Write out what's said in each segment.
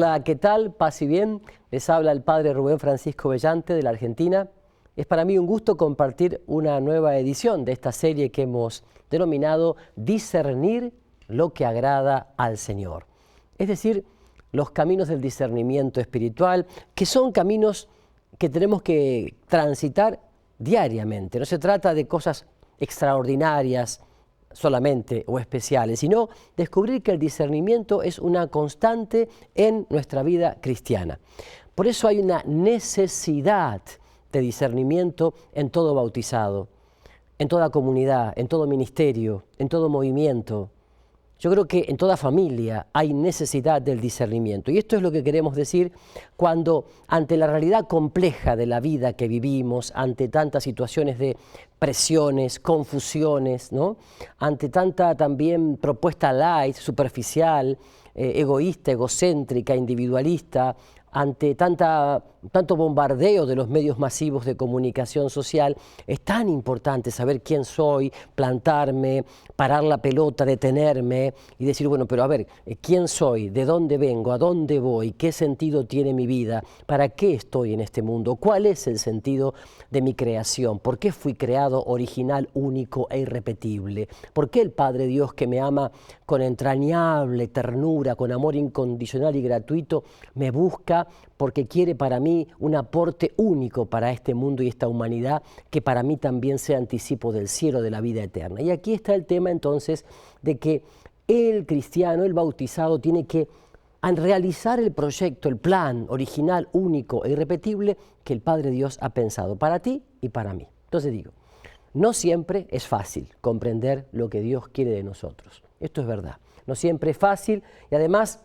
Hola, ¿qué tal? Paz y bien. Les habla el Padre Rubén Francisco Bellante de la Argentina. Es para mí un gusto compartir una nueva edición de esta serie que hemos denominado Discernir lo que agrada al Señor. Es decir, los caminos del discernimiento espiritual, que son caminos que tenemos que transitar diariamente. No se trata de cosas extraordinarias solamente o especiales, sino descubrir que el discernimiento es una constante en nuestra vida cristiana. Por eso hay una necesidad de discernimiento en todo bautizado, en toda comunidad, en todo ministerio, en todo movimiento. Yo creo que en toda familia hay necesidad del discernimiento. Y esto es lo que queremos decir cuando, ante la realidad compleja de la vida que vivimos, ante tantas situaciones de presiones, confusiones, ¿no? Ante tanta también propuesta light, superficial, egoísta, egocéntrica, individualista, ante tanto bombardeo de los medios masivos de comunicación social, es tan importante saber quién soy, plantarme, parar la pelota, detenerme y decir, bueno, pero a ver, ¿quién soy? ¿De dónde vengo? ¿A dónde voy? ¿Qué sentido tiene mi vida? ¿Para qué estoy en este mundo? ¿Cuál es el sentido de mi creación? ¿Por qué fui creado original, único e irrepetible? ¿Por qué el Padre Dios, que me ama con entrañable ternura, con amor incondicional y gratuito, me busca porque quiere para mí un aporte único para este mundo y esta humanidad, que para mí también sea anticipo del cielo, de la vida eterna? Y aquí está el tema entonces de que el cristiano, el bautizado, tiene que realizar el proyecto, el plan original, único e irrepetible que el Padre Dios ha pensado para ti y para mí. Entonces digo, no siempre es fácil comprender lo que Dios quiere de nosotros. Esto es verdad. No siempre es fácil y además,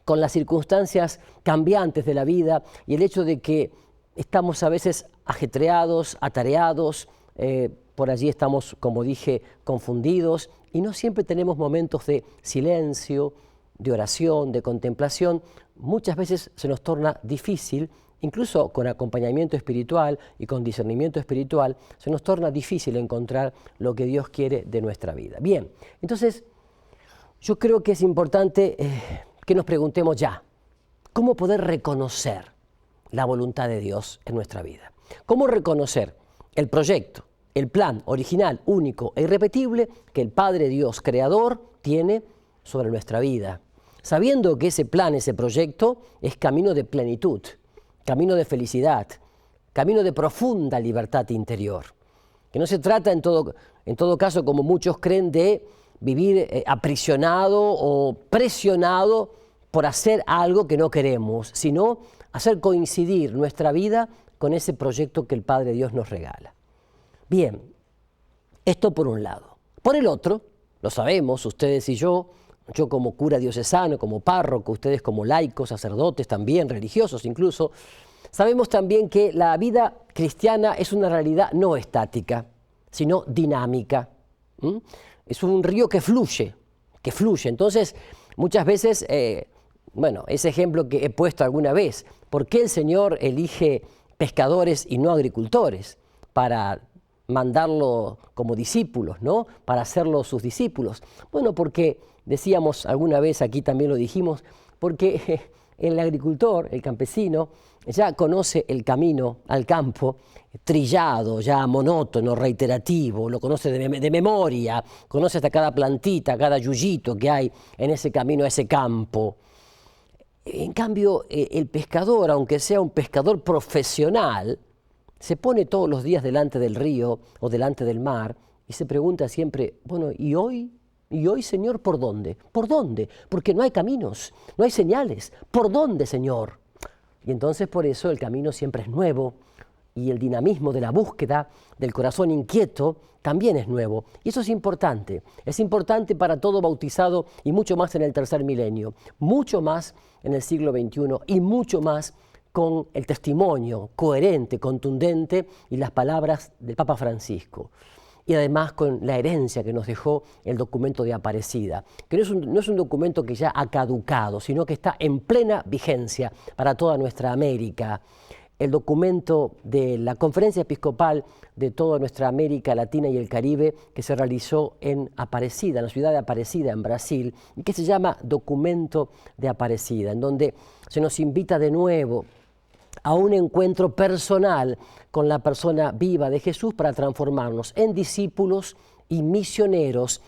con las circunstancias cambiantes de la vida y el hecho de que estamos a veces ajetreados, atareados, por allí estamos, como dije, confundidos y no siempre tenemos momentos de silencio, de oración, de contemplación. Muchas veces se nos torna difícil, incluso con acompañamiento espiritual y con discernimiento espiritual, se nos torna difícil encontrar lo que Dios quiere de nuestra vida. Bien, entonces yo creo que es importante que nos preguntemos ya, ¿cómo poder reconocer la voluntad de Dios en nuestra vida? ¿Cómo reconocer el proyecto, el plan original, único e irrepetible que el Padre Dios Creador tiene sobre nuestra vida? Sabiendo que ese plan, ese proyecto, es camino de plenitud, camino de felicidad, camino de profunda libertad interior. Que no se trata en todo caso, como muchos creen, de vivir aprisionado o presionado por hacer algo que no queremos, sino hacer coincidir nuestra vida con ese proyecto que el Padre Dios nos regala. Bien, esto por un lado. Por el otro, lo sabemos, ustedes y yo como cura diocesano, como párroco, ustedes como laicos, sacerdotes también, religiosos incluso, sabemos también que la vida cristiana es una realidad no estática, sino dinámica. Es un río que fluye. Entonces, muchas veces, ese ejemplo que he puesto alguna vez, ¿por qué el Señor elige pescadores y no agricultores para mandarlo como discípulos, ¿no? Para hacerlos sus discípulos? Bueno, porque decíamos alguna vez, aquí también lo dijimos, porque el agricultor, el campesino, ya conoce el camino al campo trillado, ya monótono, reiterativo, lo conoce de memoria, conoce hasta cada plantita, cada yuyito que hay en ese camino, a ese campo. En cambio, el pescador, aunque sea un pescador profesional, se pone todos los días delante del río o delante del mar y se pregunta siempre, bueno, ¿y hoy? ¿Y hoy, Señor, por dónde? ¿Por dónde? Porque no hay caminos, no hay señales. ¿Por dónde, Señor? Y entonces por eso el camino siempre es nuevo y el dinamismo de la búsqueda del corazón inquieto también es nuevo. Y eso es importante para todo bautizado y mucho más en el tercer milenio, mucho más en el siglo XXI y mucho más con el testimonio coherente, contundente y las palabras del Papa Francisco. Y además con la herencia que nos dejó el documento de Aparecida, que no es un documento que ya ha caducado, sino que está en plena vigencia para toda nuestra América. el documento de la Conferencia Episcopal de toda nuestra América Latina y el Caribe que se realizó en Aparecida, en la ciudad de Aparecida, en Brasil, y que se llama Documento de Aparecida, en donde se nos invita de nuevo a un encuentro personal con la persona viva de Jesús para transformarnos en discípulos y misioneros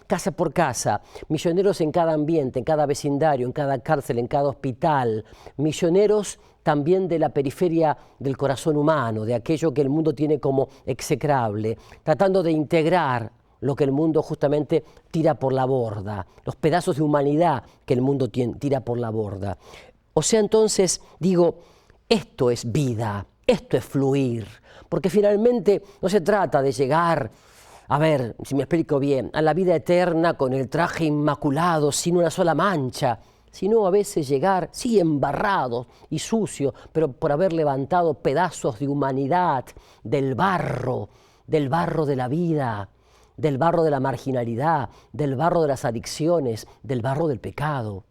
casa por casa, misioneros en cada ambiente, en cada vecindario, en cada cárcel, en cada hospital, misioneros también de la periferia del corazón humano, de aquello que el mundo tiene como execrable, tratando de integrar lo que el mundo justamente tira por la borda, los pedazos de humanidad que el mundo tira por la borda. O sea, entonces, digo, esto es vida, esto es fluir, porque finalmente no se trata de llegar, a ver, si me explico bien, a la vida eterna con el traje inmaculado, sin una sola mancha, sino a veces llegar, sí, embarrado y sucio, pero por haber levantado pedazos de humanidad, del barro de la vida, del barro de la marginalidad, del barro de las adicciones, del barro del pecado.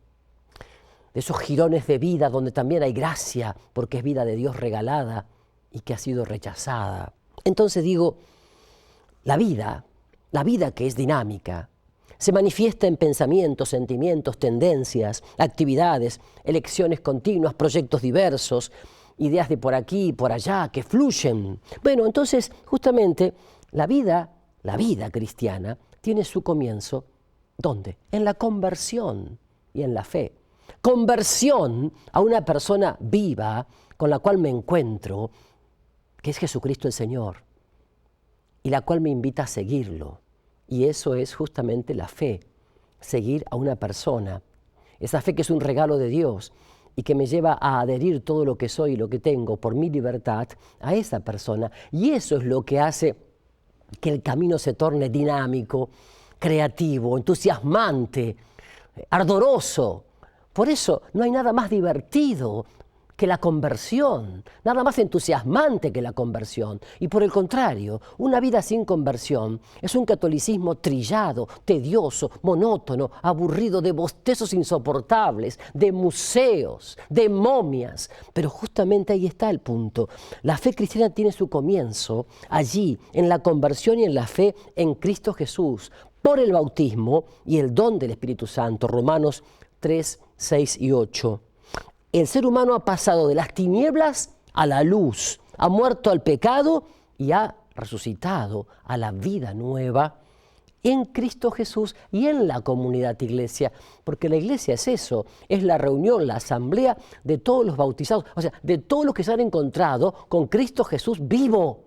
De esos jirones de vida donde también hay gracia, porque es vida de Dios regalada y que ha sido rechazada. Entonces digo, la vida que es dinámica, se manifiesta en pensamientos, sentimientos, tendencias, actividades, elecciones continuas, proyectos diversos, ideas de por aquí y por allá que fluyen. Bueno, entonces justamente la vida cristiana tiene su comienzo, ¿dónde? En la conversión y en la fe. Conversión a una persona viva con la cual me encuentro, que es Jesucristo el Señor, y la cual me invita a seguirlo. Y eso es justamente la fe, seguir a una persona. Esa fe que es un regalo de Dios y que me lleva a adherir todo lo que soy y lo que tengo por mi libertad a esa persona. Y eso es lo que hace que el camino se torne dinámico, creativo, entusiasmante, ardoroso. Por eso no hay nada más divertido que la conversión, nada más entusiasmante que la conversión. Y por el contrario, una vida sin conversión es un catolicismo trillado, tedioso, monótono, aburrido, de bostezos insoportables, de museos, de momias. Pero justamente ahí está el punto. La fe cristiana tiene su comienzo allí, en la conversión y en la fe en Cristo Jesús, por el bautismo y el don del Espíritu Santo. Romanos 3, 6 y 8. El ser humano ha pasado de las tinieblas a la luz, ha muerto al pecado y ha resucitado a la vida nueva en Cristo Jesús y en la comunidad iglesia, porque la iglesia es eso, es la reunión, la asamblea de todos los bautizados, o sea, de todos los que se han encontrado con Cristo Jesús vivo,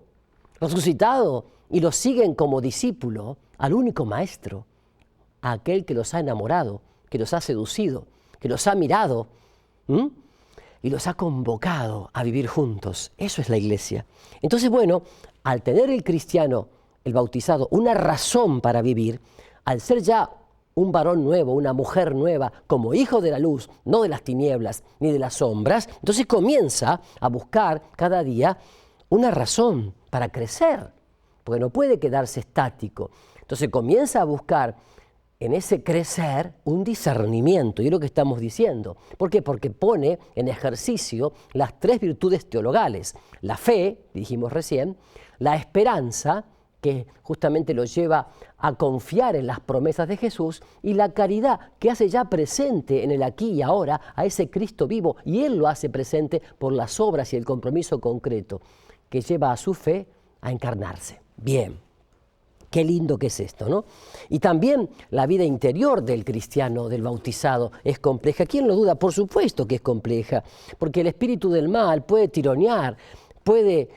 resucitado, y los siguen como discípulo al único maestro, a aquel que los ha enamorado, que los ha seducido, que los ha mirado, y los ha convocado a vivir juntos. Eso es la iglesia. Entonces, bueno, al tener el cristiano, el bautizado, una razón para vivir, al ser ya un varón nuevo, una mujer nueva, como hijo de la luz, no de las tinieblas ni de las sombras, entonces comienza a buscar cada día una razón para crecer, porque no puede quedarse estático. Entonces comienza a buscar en ese crecer un discernimiento, y es lo que estamos diciendo. ¿Por qué? Porque pone en ejercicio las tres virtudes teologales. La fe, dijimos recién, la esperanza, que justamente lo lleva a confiar en las promesas de Jesús, y la caridad, que hace ya presente en el aquí y ahora a ese Cristo vivo, y Él lo hace presente por las obras y el compromiso concreto, que lleva a su fe a encarnarse. Bien. Qué lindo que es esto, ¿no? Y también la vida interior del cristiano, del bautizado, es compleja. ¿Quién lo duda? Por supuesto que es compleja, porque el espíritu del mal puede tironear, puede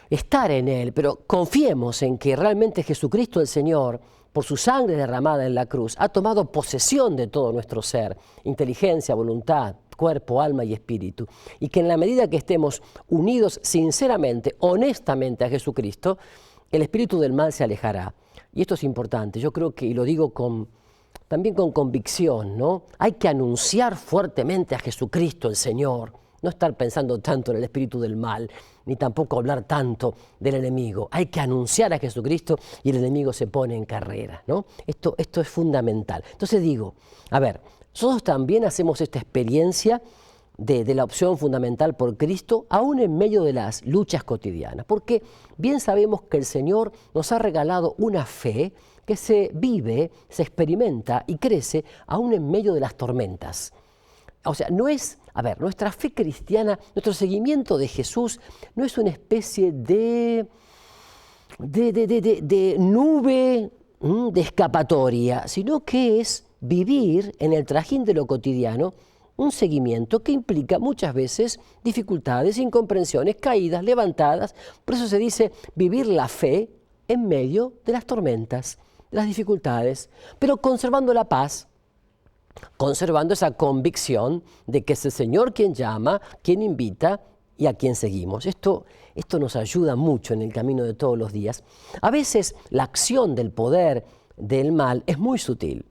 estar en él, pero confiemos en que realmente Jesucristo el Señor, por su sangre derramada en la cruz, ha tomado posesión de todo nuestro ser, inteligencia, voluntad, cuerpo, alma y espíritu, y que en la medida que estemos unidos sinceramente, honestamente a Jesucristo, el espíritu del mal se alejará. Y esto es importante, yo creo que, y lo digo también con convicción, ¿no? Hay que anunciar fuertemente a Jesucristo el Señor, no estar pensando tanto en el espíritu del mal, ni tampoco hablar tanto del enemigo. Hay que anunciar a Jesucristo y el enemigo se pone en carrera, ¿no? Esto es fundamental. Entonces digo, a ver, nosotros también hacemos esta experiencia de la opción fundamental por Cristo, aún en medio de las luchas cotidianas, porque bien sabemos que el Señor nos ha regalado una fe que se vive, se experimenta y crece aún en medio de las tormentas. O sea, no es, nuestra fe cristiana, nuestro seguimiento de Jesús no es una especie de nube de escapatoria, sino que es vivir en el trajín de lo cotidiano un seguimiento que implica muchas veces dificultades, incomprensiones, caídas, levantadas. Por eso se dice vivir la fe en medio de las tormentas, de las dificultades, pero conservando la paz, conservando esa convicción de que es el Señor quien llama, quien invita y a quien seguimos. Esto nos ayuda mucho en el camino de todos los días. A veces la acción del poder del mal es muy sutil,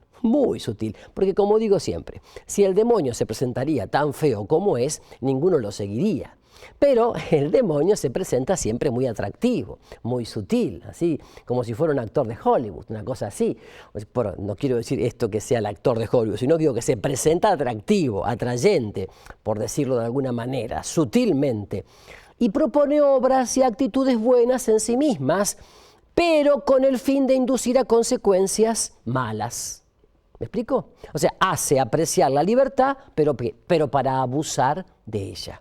porque como digo siempre, si el demonio se presentaría tan feo como es, ninguno lo seguiría. Pero el demonio se presenta siempre muy atractivo, muy sutil, así como si fuera un actor de Hollywood, una cosa así. No quiero decir esto que sea el actor de Hollywood, sino que digo que se presenta atractivo, atrayente, por decirlo de alguna manera, sutilmente, y propone obras y actitudes buenas en sí mismas, pero con el fin de inducir a consecuencias malas. ¿Me explico? O sea, hace apreciar la libertad, pero para abusar de ella.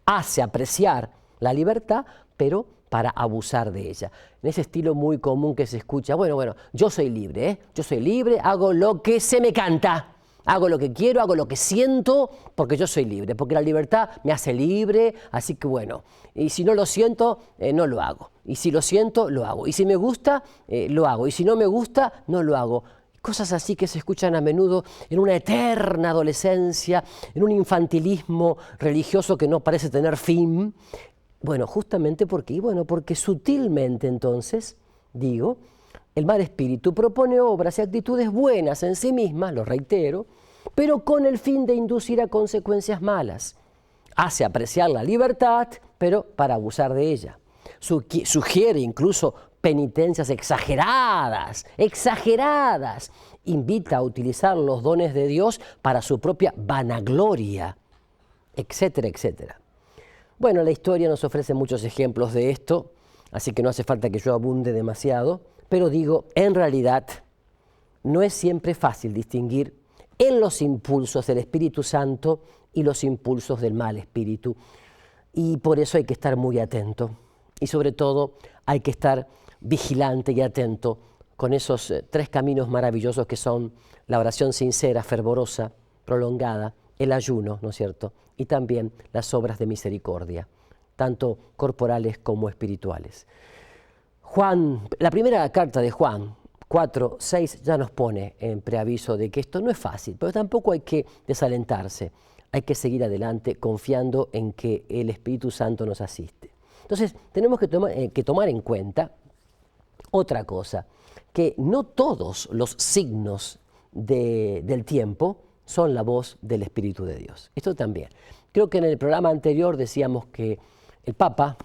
Hace apreciar la libertad, pero para abusar de ella. En ese estilo muy común que se escucha, bueno, yo soy libre, yo soy libre, hago lo que se me canta, hago lo que quiero, hago lo que siento, porque yo soy libre, porque la libertad me hace libre, así que bueno, y si no lo siento, no lo hago, y si lo siento, lo hago, y si me gusta, lo hago, y si no me gusta, no lo hago. Cosas así que se escuchan a menudo en una eterna adolescencia, en un infantilismo religioso que no parece tener fin. Bueno, justamente porque sutilmente entonces, digo, el mal espíritu propone obras y actitudes buenas en sí mismas, lo reitero, pero con el fin de inducir a consecuencias malas. Hace apreciar la libertad, pero para abusar de ella. Sugiere incluso penitencias exageradas, invita a utilizar los dones de Dios para su propia vanagloria, etcétera, etcétera. Bueno, la historia nos ofrece muchos ejemplos de esto, así que no hace falta que yo abunde demasiado, pero digo, en realidad, no es siempre fácil distinguir en los impulsos del Espíritu Santo y los impulsos del mal espíritu, y por eso hay que estar muy atento, y sobre todo hay que estar vigilante y atento con esos tres caminos maravillosos que son la oración sincera, fervorosa, prolongada, el ayuno, ¿no es cierto? Y también las obras de misericordia, tanto corporales como espirituales. La primera carta de Juan 4:6 ya nos pone en preaviso de que esto no es fácil, pero tampoco hay que desalentarse, hay que seguir adelante confiando en que el Espíritu Santo nos asiste. Entonces, tenemos que tomar en cuenta otra cosa, que no todos los signos del tiempo son la voz del Espíritu de Dios. Esto también. Creo que en el programa anterior decíamos que el Papa,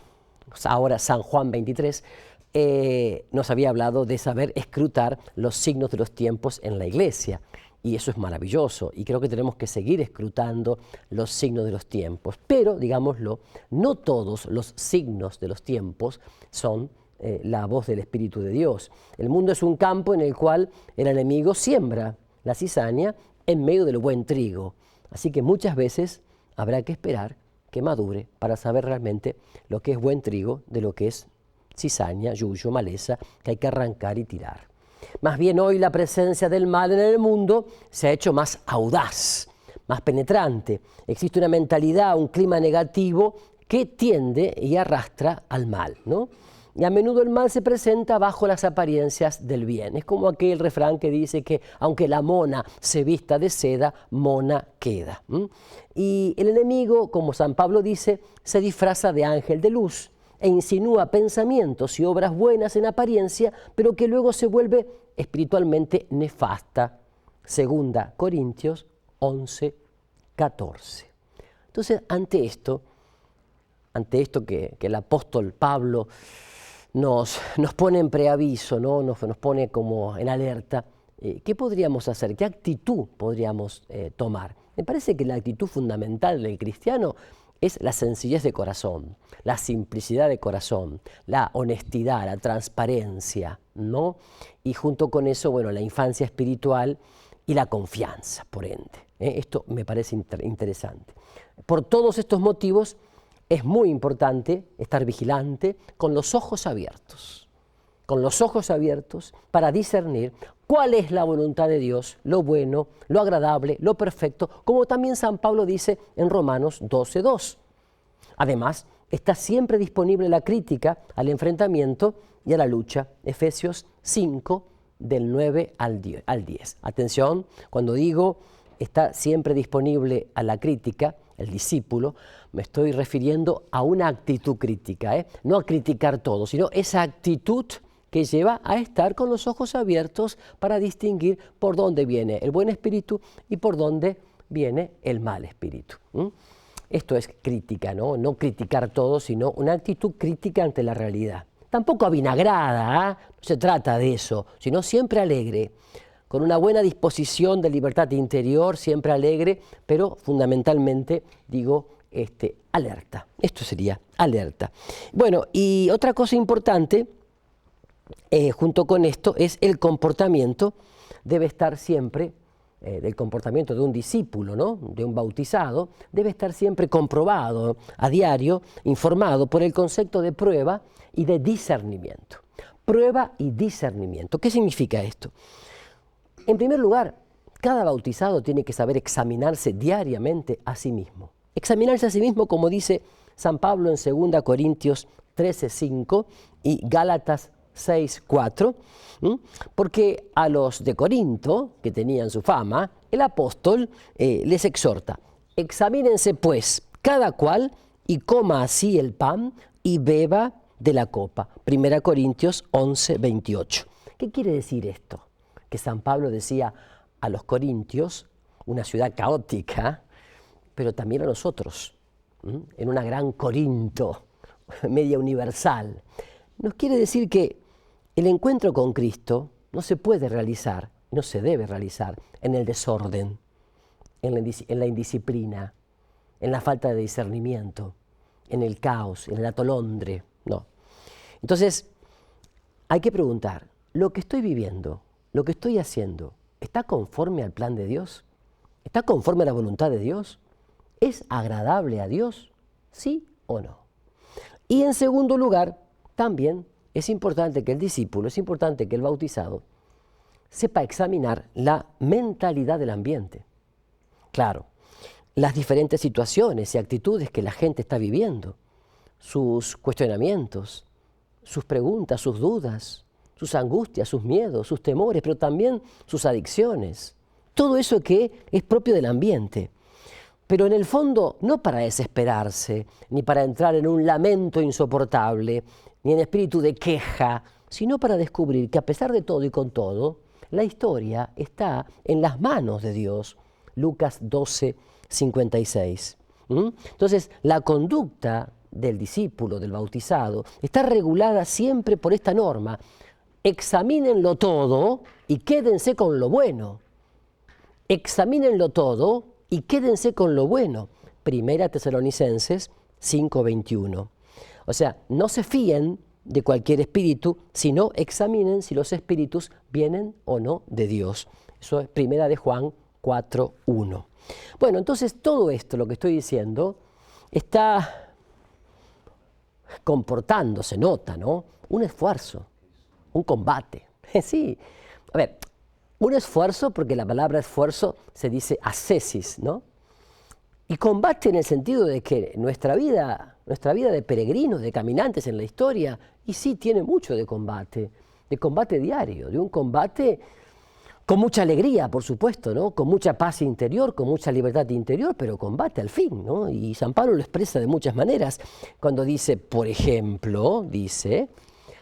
ahora San Juan XXIII, nos había hablado de saber escrutar los signos de los tiempos en la Iglesia. Y eso es maravilloso, y creo que tenemos que seguir escrutando los signos de los tiempos. Pero, digámoslo, no todos los signos de los tiempos son la voz del Espíritu de Dios. El mundo es un campo en el cual el enemigo siembra la cizaña en medio del buen trigo. Así que muchas veces habrá que esperar que madure para saber realmente lo que es buen trigo de lo que es cizaña, yuyo, maleza, que hay que arrancar y tirar. Más bien hoy la presencia del mal en el mundo se ha hecho más audaz, más penetrante. Existe una mentalidad, un clima negativo que tiende y arrastra al mal, ¿no? Y a menudo el mal se presenta bajo las apariencias del bien. Es como aquel refrán que dice que aunque la mona se vista de seda, mona queda. Y el enemigo, como San Pablo dice, se disfraza de ángel de luz e insinúa pensamientos y obras buenas en apariencia, pero que luego se vuelve espiritualmente nefasta. 2 Corintios 11:14. Entonces, ante esto que el apóstol Pablo nos pone en preaviso, ¿no? nos pone como en alerta, ¿qué podríamos hacer? ¿Qué actitud podríamos tomar? Me parece que la actitud fundamental del cristiano es la sencillez de corazón, la simplicidad de corazón, la honestidad, la transparencia, ¿no? Y junto con eso, bueno, la infancia espiritual y la confianza, por ende. Esto me parece interesante. Por todos estos motivos, es muy importante estar vigilante con los ojos abiertos para discernir cuál es la voluntad de Dios, lo bueno, lo agradable, lo perfecto, como también San Pablo dice en Romanos 12:2. Además, está siempre disponible la crítica al enfrentamiento y a la lucha. Efesios 5, del 9 al 10. Atención, cuando digo está siempre disponible a la crítica, el discípulo, me estoy refiriendo a una actitud crítica, no a criticar todo, sino esa actitud que lleva a estar con los ojos abiertos para distinguir por dónde viene el buen espíritu y por dónde viene el mal espíritu. Esto es crítica, ¿no? No criticar todo, sino una actitud crítica ante la realidad. Tampoco avinagrada, no se trata de eso, sino siempre alegre, con una buena disposición de libertad interior, siempre alegre, pero fundamentalmente, digo, alerta. Esto sería alerta. Bueno, y otra cosa importante, junto con esto, es el comportamiento. Debe estar siempre, del comportamiento de un discípulo, ¿no? De un bautizado, debe estar siempre comprobado a diario, informado por el concepto de prueba y de discernimiento. Prueba y discernimiento. ¿Qué significa esto? En primer lugar, cada bautizado tiene que saber examinarse diariamente a sí mismo. Examinarse a sí mismo, como dice San Pablo en 2 Corintios 13:5 y Gálatas 6:4, porque a los de Corinto, que tenían su fama, el apóstol les exhorta: examínense pues cada cual y coma así el pan y beba de la copa. 1 Corintios 11:28. ¿Qué quiere decir esto? Que San Pablo decía a los corintios, una ciudad caótica, pero también a nosotros, en una gran Corinto, media universal. Nos quiere decir que el encuentro con Cristo no se puede realizar, no se debe realizar en el desorden, en la indisciplina, en la falta de discernimiento, en el caos, en el atolondre, no. Entonces, hay que preguntar, ¿lo que estoy viviendo, lo que estoy haciendo, está conforme al plan de Dios? ¿Está conforme a la voluntad de Dios? ¿Es agradable a Dios? ¿Sí o no? Y en segundo lugar, también es importante que el discípulo, es importante que el bautizado sepa examinar la mentalidad del ambiente. Claro, las diferentes situaciones y actitudes que la gente está viviendo, sus cuestionamientos, sus preguntas, sus dudas, sus angustias, sus miedos, sus temores, pero también sus adicciones. Todo eso que es propio del ambiente. Pero en el fondo, no para desesperarse, ni para entrar en un lamento insoportable, ni en espíritu de queja, sino para descubrir que a pesar de todo y con todo, la historia está en las manos de Dios. Lucas 12:56. Entonces, la conducta del discípulo, del bautizado, está regulada siempre por esta norma: examínenlo todo y quédense con lo bueno. Examínenlo todo y quédense con lo bueno. 1 Tesalonicenses 5:21. O sea, no se fíen de cualquier espíritu, sino examinen si los espíritus vienen o no de Dios. Eso es 1 de Juan 4:1. Bueno, entonces todo esto, lo que estoy diciendo, está comportando, se nota, ¿no? Un esfuerzo, un combate. Sí, a ver, un esfuerzo, porque la palabra esfuerzo se dice ascesis, ¿no? Y combate en el sentido de que nuestra vida de peregrinos, de caminantes en la historia, y sí tiene mucho de combate diario, de un combate con mucha alegría, por supuesto, ¿no? Con mucha paz interior, con mucha libertad interior, pero combate al fin, ¿no? Y San Pablo lo expresa de muchas maneras cuando dice, por ejemplo, dice,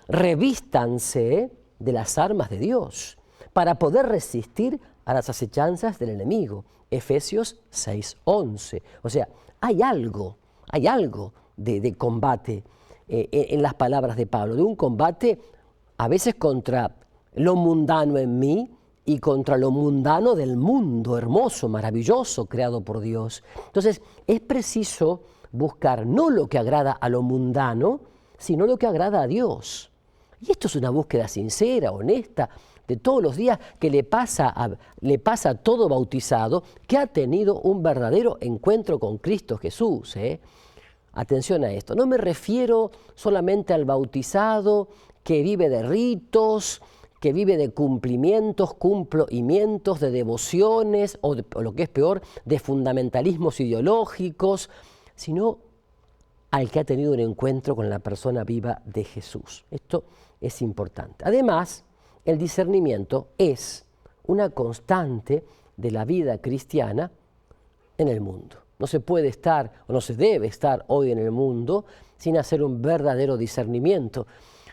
revístanse de las armas de Dios para poder resistir a las acechanzas del enemigo. Efesios 6:11. O sea, hay algo de combate en las palabras de Pablo, de un combate a veces contra lo mundano en mí y contra lo mundano del mundo, hermoso, maravilloso, creado por Dios. Entonces, es preciso buscar no lo que agrada a lo mundano, sino lo que agrada a Dios. Y esto es una búsqueda sincera, honesta, de todos los días que le pasa a todo bautizado que ha tenido un verdadero encuentro con Cristo Jesús. Atención a esto, no me refiero solamente al bautizado que vive de ritos, que vive de cumplimientos, de devociones, o lo que es peor, de fundamentalismos ideológicos, sino al que ha tenido un encuentro con la persona viva de Jesús. Esto es importante. Además, el discernimiento es una constante de la vida cristiana en el mundo. No se puede estar, o no se debe estar hoy en el mundo sin hacer un verdadero discernimiento.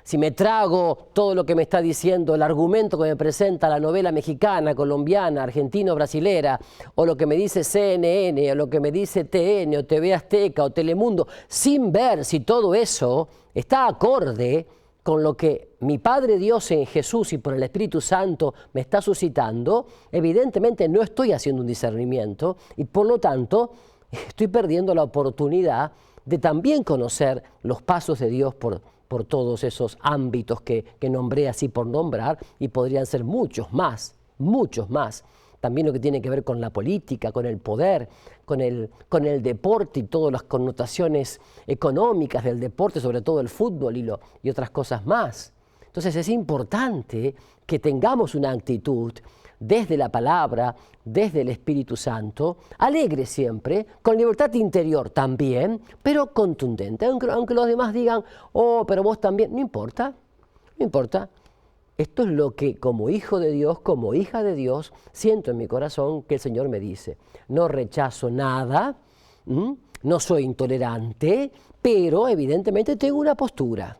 Si me trago todo lo que me está diciendo, el argumento que me presenta la novela mexicana, colombiana, argentina o brasilera, o lo que me dice CNN, o lo que me dice TN, o TV Azteca, o Telemundo, sin ver si todo eso está acorde con lo que mi Padre Dios en Jesús y por el Espíritu Santo me está suscitando, evidentemente no estoy haciendo un discernimiento y por lo tanto estoy perdiendo la oportunidad de también conocer los pasos de Dios por todos esos ámbitos que nombré así por nombrar, y podrían ser muchos más, muchos más. También lo que tiene que ver con la política, con el poder, con el deporte y todas las connotaciones económicas del deporte, sobre todo el fútbol y otras cosas más. Entonces es importante que tengamos una actitud desde la palabra, desde el Espíritu Santo, alegre siempre, con libertad interior también, pero contundente. Aunque los demás digan, oh, pero vos también, no importa, no importa. Esto es lo que como hijo de Dios, como hija de Dios, siento en mi corazón que el Señor me dice. No rechazo nada, no soy intolerante, pero evidentemente tengo una postura.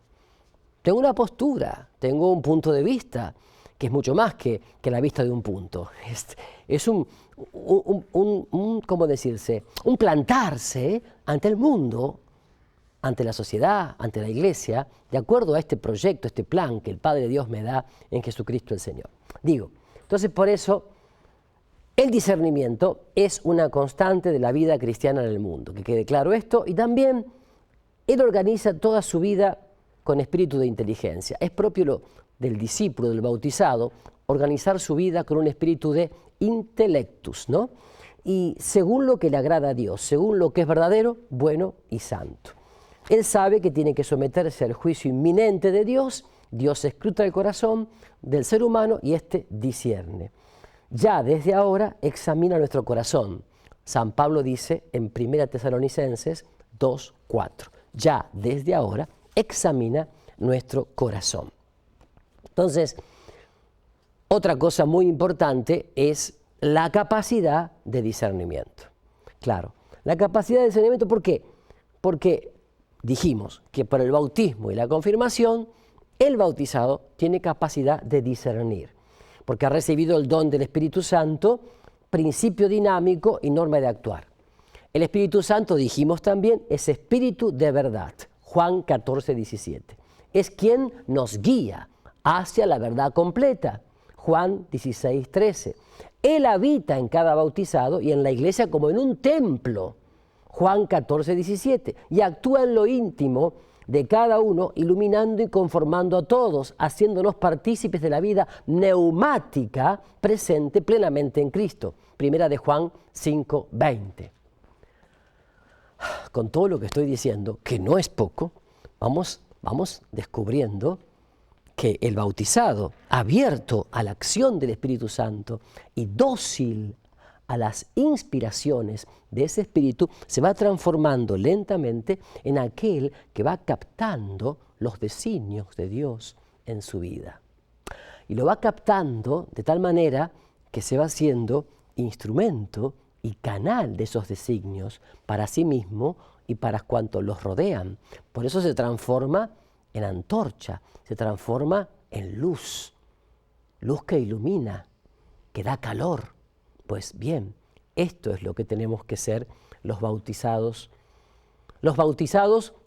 Tengo un punto de vista, que es mucho más que la vista de un punto. Es ¿cómo decirse? Un plantarse ante el mundo, ante la sociedad, ante la iglesia, de acuerdo a este proyecto, este plan que el Padre Dios me da en Jesucristo el Señor. Entonces por eso el discernimiento es una constante de la vida cristiana en el mundo, que quede claro esto, y también Él organiza toda su vida con espíritu de inteligencia. Es propio del discípulo, del bautizado, organizar su vida con un espíritu de intellectus, ¿no? Y según lo que le agrada a Dios, según lo que es verdadero, bueno y santo. Él sabe que tiene que someterse al juicio inminente de Dios. Dios escruta el corazón del ser humano y éste discierne. Ya desde ahora examina nuestro corazón. San Pablo dice en 1 Tesalonicenses 2:4. Ya desde ahora examina nuestro corazón. Entonces, otra cosa muy importante es la capacidad de discernimiento. Claro, la capacidad de discernimiento, ¿por qué? Porque dijimos que por el bautismo y la confirmación, el bautizado tiene capacidad de discernir, porque ha recibido el don del Espíritu Santo, principio dinámico y norma de actuar. El Espíritu Santo, dijimos también, es espíritu de verdad. Juan 14:17. Es quien nos guía hacia la verdad completa. Juan 16:13. Él habita en cada bautizado y en la iglesia como en un templo. Juan 14:17. Y actúa en lo íntimo de cada uno, iluminando y conformando a todos, haciéndonos partícipes de la vida neumática presente plenamente en Cristo. Primera de Juan 5:20. Con todo lo que estoy diciendo, que no es poco, vamos descubriendo que el bautizado, abierto a la acción del Espíritu Santo y dócil a las inspiraciones de ese Espíritu, se va transformando lentamente en aquel que va captando los designios de Dios en su vida. Y lo va captando de tal manera que se va haciendo instrumento y canal de esos designios para sí mismo y para cuantos los rodean. Por eso se transforma en antorcha, se transforma en luz, luz que ilumina, que da calor. Pues bien, esto es lo que tenemos que ser los bautizados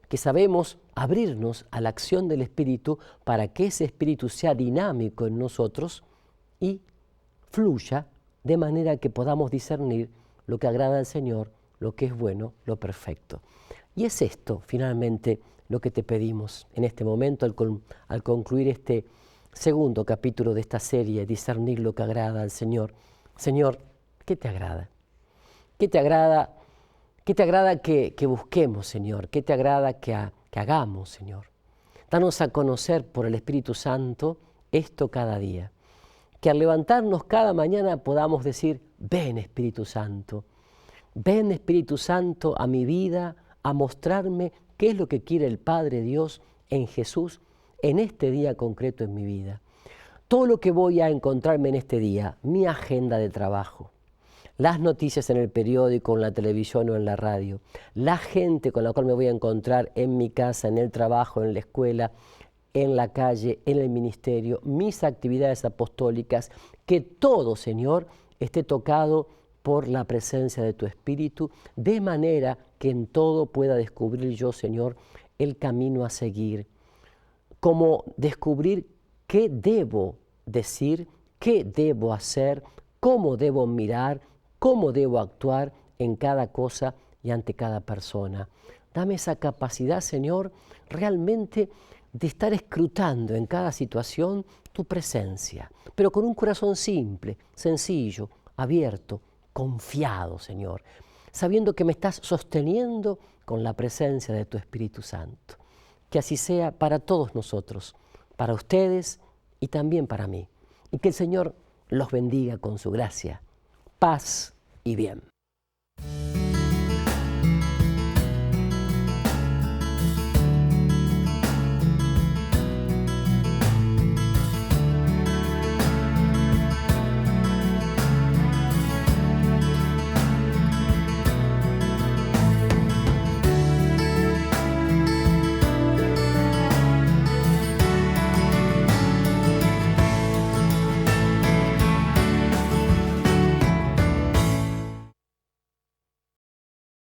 que sabemos abrirnos a la acción del Espíritu para que ese Espíritu sea dinámico en nosotros y fluya de manera que podamos discernir lo que agrada al Señor, lo que es bueno, lo perfecto. Y es esto, finalmente, lo que te pedimos en este momento al concluir este segundo capítulo de esta serie, discernir lo que agrada al Señor. Señor, ¿qué te agrada? ¿Qué te agrada? ¿Qué te agrada que busquemos, Señor? ¿Qué te agrada que hagamos, Señor? Danos a conocer por el Espíritu Santo esto cada día. Que al levantarnos cada mañana podamos decir, ven Espíritu Santo a mi vida, a mostrarme qué es lo que quiere el Padre Dios en Jesús en este día concreto en mi vida. Todo lo que voy a encontrarme en este día, mi agenda de trabajo, las noticias en el periódico, en la televisión o en la radio, la gente con la cual me voy a encontrar en mi casa, en el trabajo, en la escuela, en la calle, en el ministerio, mis actividades apostólicas, que todo, Señor, esté tocado por la presencia de tu Espíritu, de manera que en todo pueda descubrir yo, Señor, el camino a seguir, como descubrir qué debo decir, qué debo hacer, cómo debo mirar, cómo debo actuar en cada cosa y ante cada persona. Dame esa capacidad, Señor, realmente de estar escrutando en cada situación tu presencia, pero con un corazón simple, sencillo, abierto, confiado, Señor, sabiendo que me estás sosteniendo con la presencia de tu Espíritu Santo. Que así sea para todos nosotros, para ustedes y también para mí. Y que el Señor los bendiga con su gracia, paz y bien.